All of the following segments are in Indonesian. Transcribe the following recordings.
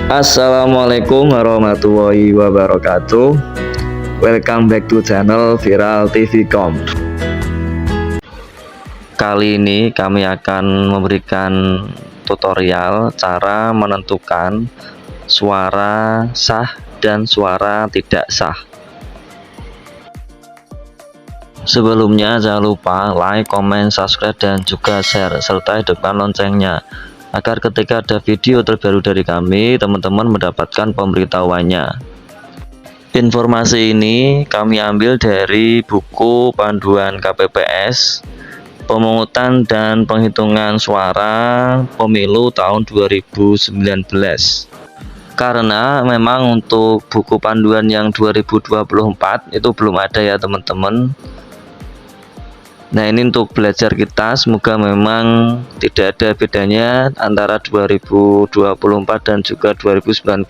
Assalamualaikum warahmatullahi wabarakatuh. Welcome back to channel Viral TV.com. Kali ini kami akan memberikan tutorial cara menentukan suara sah dan suara tidak sah. Sebelumnya jangan lupa like, comment, subscribe, dan juga share serta hidupkan loncengnya agar ketika ada video terbaru dari kami, teman-teman mendapatkan pemberitahuannya. Informasi ini kami ambil dari buku panduan KPPS pemungutan dan penghitungan suara pemilu tahun 2019. Karena memang untuk buku panduan yang 2024 itu belum ada ya teman-teman. Nah, ini untuk belajar kita, semoga memang tidak ada bedanya antara 2024 dan juga 2019.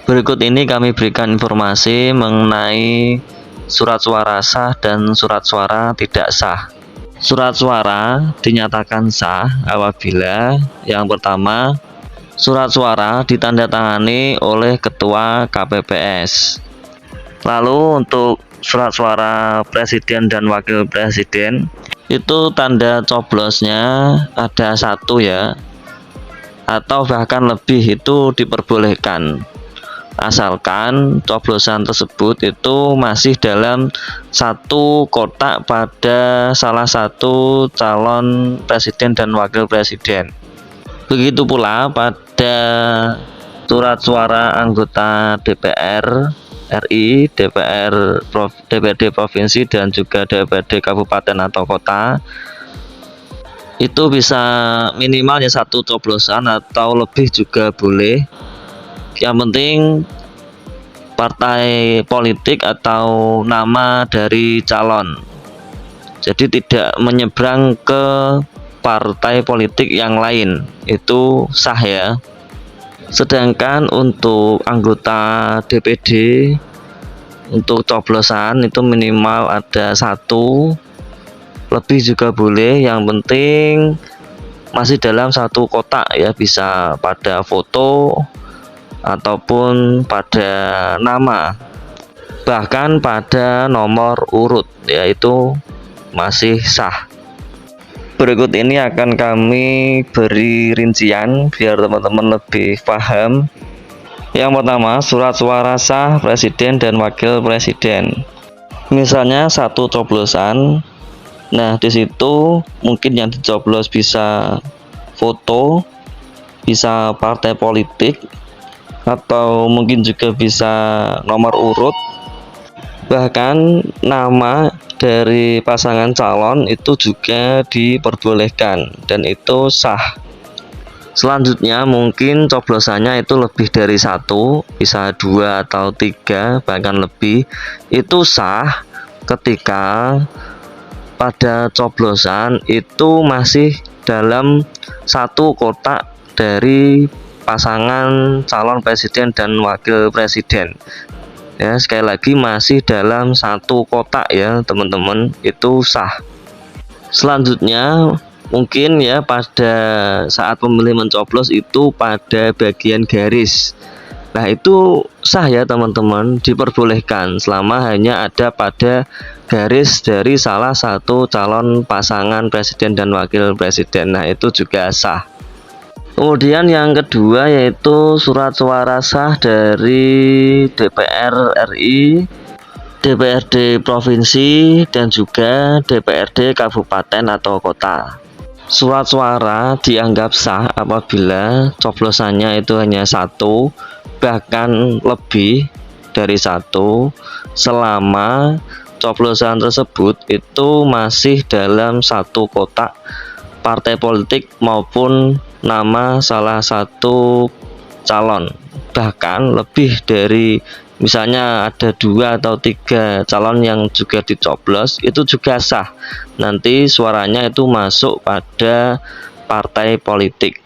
Berikut ini kami berikan informasi mengenai surat suara sah dan surat suara tidak sah. Surat suara dinyatakan sah apabila yang pertama, surat suara ditandatangani oleh Ketua KPPS. Lalu untuk surat suara presiden dan wakil presiden itu tanda coblosnya ada satu ya, atau bahkan lebih itu diperbolehkan asalkan coblosan tersebut itu masih dalam satu kotak pada salah satu calon presiden dan wakil presiden. Begitu pula pada surat suara anggota DPR RI, DPRD provinsi, dan juga DPRD kabupaten atau kota, itu bisa minimalnya satu coblosan atau lebih juga boleh. Yang penting partai politik atau nama dari calon, jadi tidak menyeberang ke partai politik yang lain, itu sah ya. Sedangkan untuk anggota DPD untuk coblosan itu minimal ada satu, lebih juga boleh, yang penting masih dalam satu kotak ya, bisa pada foto ataupun pada nama, bahkan pada nomor urut, yaitu masih sah. Berikut ini akan kami beri rincian biar teman-teman lebih paham. Yang pertama, surat suara sah presiden dan wakil presiden. Misalnya satu coblosan. Nah, di situ mungkin yang dicoblos bisa foto, bisa partai politik, atau mungkin juga bisa nomor urut. Bahkan nama dari pasangan calon itu juga diperbolehkan dan itu sah. Selanjutnya mungkin coblosannya itu lebih dari satu, bisa dua atau tiga bahkan lebih, itu sah ketika pada coblosan itu masih dalam satu kotak dari pasangan calon presiden dan wakil presiden. Ya, sekali lagi masih dalam satu kotak ya teman-teman, itu sah. Selanjutnya mungkin ya pada saat pemilih mencoblos itu pada bagian garis. Nah, itu sah ya teman-teman, diperbolehkan selama hanya ada pada garis dari salah satu calon pasangan presiden dan wakil presiden. Nah, itu juga sah. Kemudian yang kedua yaitu surat suara sah dari DPR RI, DPRD provinsi, dan juga DPRD kabupaten atau kota. Surat suara dianggap sah apabila coblosannya itu hanya satu, bahkan lebih dari satu, selama coblosan tersebut itu masih dalam satu kotak partai politik maupun nama salah satu calon, bahkan lebih dari, misalnya ada dua atau tiga calon yang juga dicoblos, itu juga sah. Nanti suaranya itu masuk pada partai politik.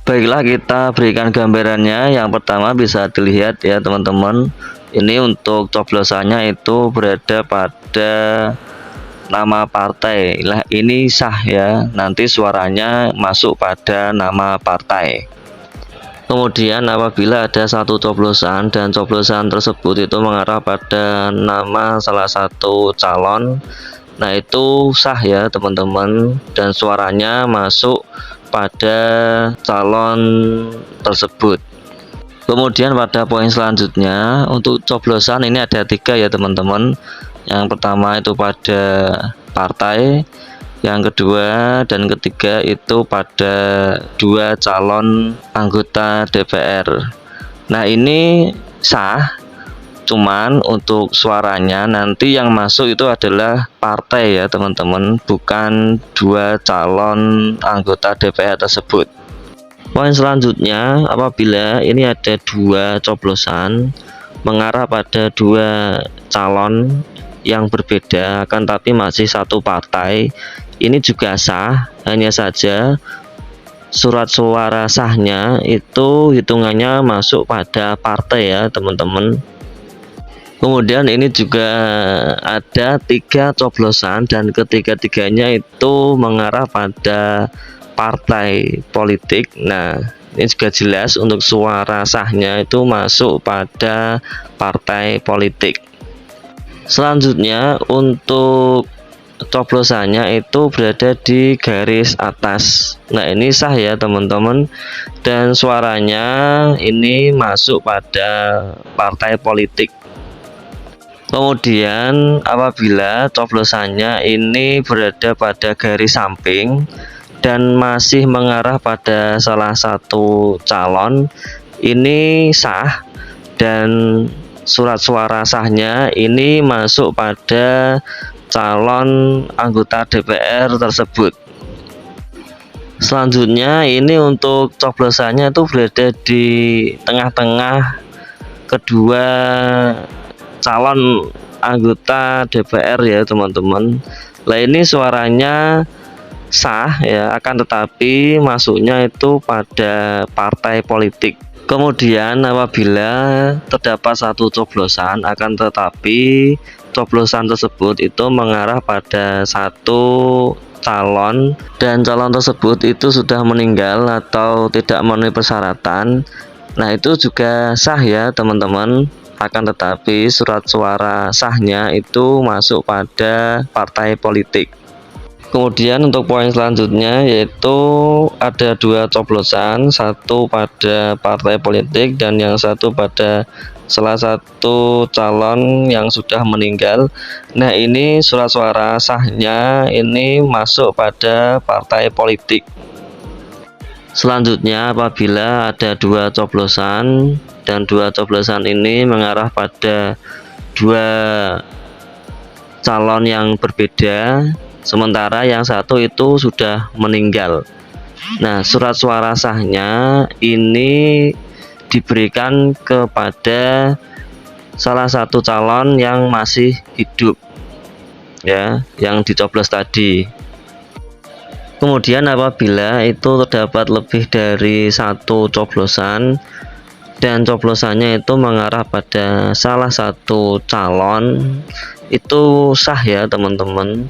Baiklah, kita berikan gambarannya. Yang pertama bisa dilihat ya teman-teman, ini untuk coblosannya itu berada pada nama partai. Lah, ini sah ya, nanti suaranya masuk pada nama partai. Kemudian apabila ada satu coblosan dan coblosan tersebut itu mengarah pada nama salah satu calon, nah itu sah ya teman-teman, dan suaranya masuk pada calon tersebut. Kemudian pada poin selanjutnya untuk coblosan ini ada 3 ya teman-teman. Yang pertama itu pada partai, yang kedua dan ketiga itu pada 2 calon anggota DPR. Nah ini sah, cuman untuk suaranya nanti yang masuk itu adalah partai ya teman-teman, bukan 2 calon anggota DPR tersebut. Poin selanjutnya, apabila ini ada 2 coblosan mengarah pada 2 calon yang berbeda akan tapi masih satu partai, ini juga sah, hanya saja surat suara sahnya itu hitungannya masuk pada partai ya teman-teman. Kemudian ini juga ada 3 coblosan dan ketiga-tiganya itu mengarah pada partai politik. Nah ini juga jelas untuk suara sahnya itu masuk pada partai politik. Selanjutnya untuk coblosannya itu berada di garis atas. Nah ini sah ya teman-teman, dan suaranya ini masuk pada partai politik. Kemudian apabila coblosannya ini berada pada garis samping dan masih mengarah pada salah satu calon, ini sah, dan surat suara sahnya ini masuk pada calon anggota DPR tersebut. Selanjutnya ini untuk coblosannya itu berada di tengah-tengah kedua calon anggota DPR ya teman-teman. Nah ini suaranya sah ya, akan tetapi masuknya itu pada partai politik. Kemudian apabila terdapat satu coblosan akan tetapi coblosan tersebut itu mengarah pada satu calon dan calon tersebut itu sudah meninggal atau tidak memenuhi persyaratan, nah itu juga sah ya teman-teman, akan tetapi surat suara sahnya itu masuk pada partai politik. Kemudian untuk poin selanjutnya yaitu ada 2 coblosan, satu pada partai politik dan yang satu pada salah satu calon yang sudah meninggal. Nah ini surat suara sahnya ini masuk pada partai politik. Selanjutnya apabila ada 2 coblosan dan 2 coblosan ini mengarah pada 2 calon yang berbeda, sementara yang satu itu sudah meninggal. Nah surat suara sahnya ini diberikan kepada salah satu calon yang masih hidup ya, yang dicoblos tadi. Kemudian apabila itu terdapat lebih dari satu coblosan dan coblosannya itu mengarah pada salah satu calon, itu sah ya teman-teman,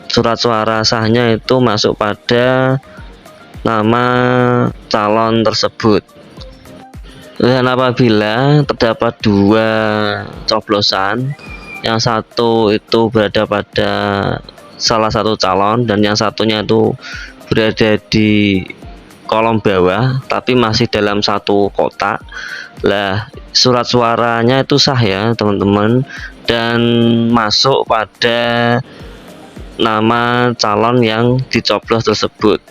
surat suara sahnya itu masuk pada nama calon tersebut. Dan apabila terdapat 2 coblosan, yang satu itu berada pada salah satu calon dan yang satunya itu berada di kolom bawah tapi masih dalam satu kotak, lah surat suaranya itu sah ya teman-teman, dan masuk pada nama calon yang dicoblos tersebut.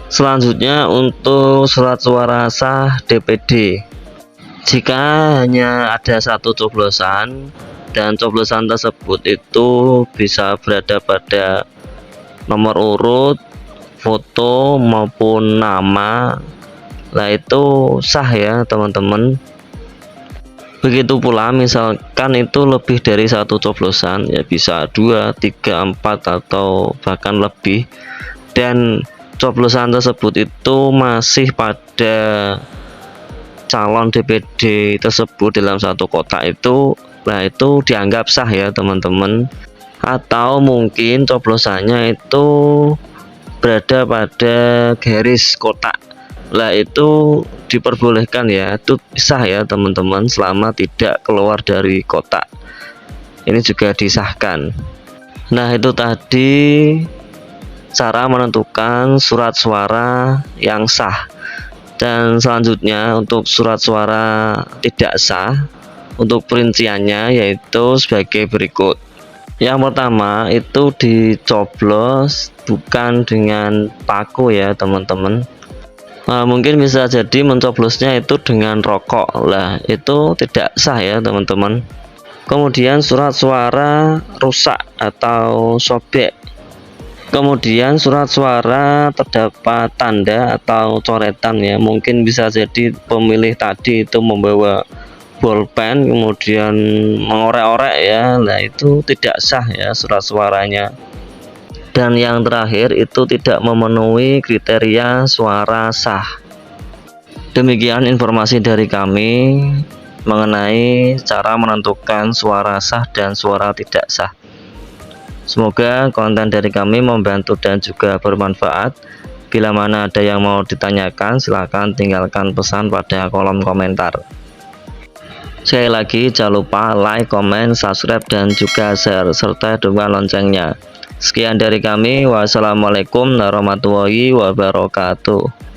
Selanjutnya untuk surat suara sah DPD, jika hanya ada satu coblosan dan coblosan tersebut itu bisa berada pada nomor urut, foto maupun nama, lah itu sah ya teman-teman. Begitu pula misalkan itu lebih dari satu coblosan ya, bisa 2, 3, 4 atau bahkan lebih, dan coblosan tersebut itu masih pada calon DPD tersebut dalam satu kotak itu, nah itu dianggap sah ya teman-teman. Atau mungkin coblosannya itu berada pada garis kotak, lah itu diperbolehkan ya, itu sah ya teman-teman, selama tidak keluar dari kotak. Ini juga disahkan. Nah, itu tadi cara menentukan surat suara yang sah. Dan selanjutnya untuk surat suara tidak sah, untuk perinciannya yaitu sebagai berikut. Yang pertama itu dicoblos bukan dengan paku ya teman-teman. Mungkin bisa jadi mencoblosnya itu dengan rokok lah, itu tidak sah ya teman-teman. Kemudian surat suara rusak atau sobek. Kemudian surat suara terdapat tanda atau coretan ya, mungkin bisa jadi pemilih tadi itu membawa bolpen kemudian mengorek-orek ya. Nah, itu tidak sah ya surat suaranya. Dan yang terakhir itu tidak memenuhi kriteria suara sah. Demikian informasi dari kami mengenai cara menentukan suara sah dan suara tidak sah. Semoga konten dari kami membantu dan juga bermanfaat. Bila mana ada yang mau ditanyakan, silahkan tinggalkan pesan pada kolom komentar. Sekali lagi jangan lupa like, comment, subscribe, dan juga share serta hidupkan loncengnya. Sekian dari kami, wassalamualaikum warahmatullahi wabarakatuh.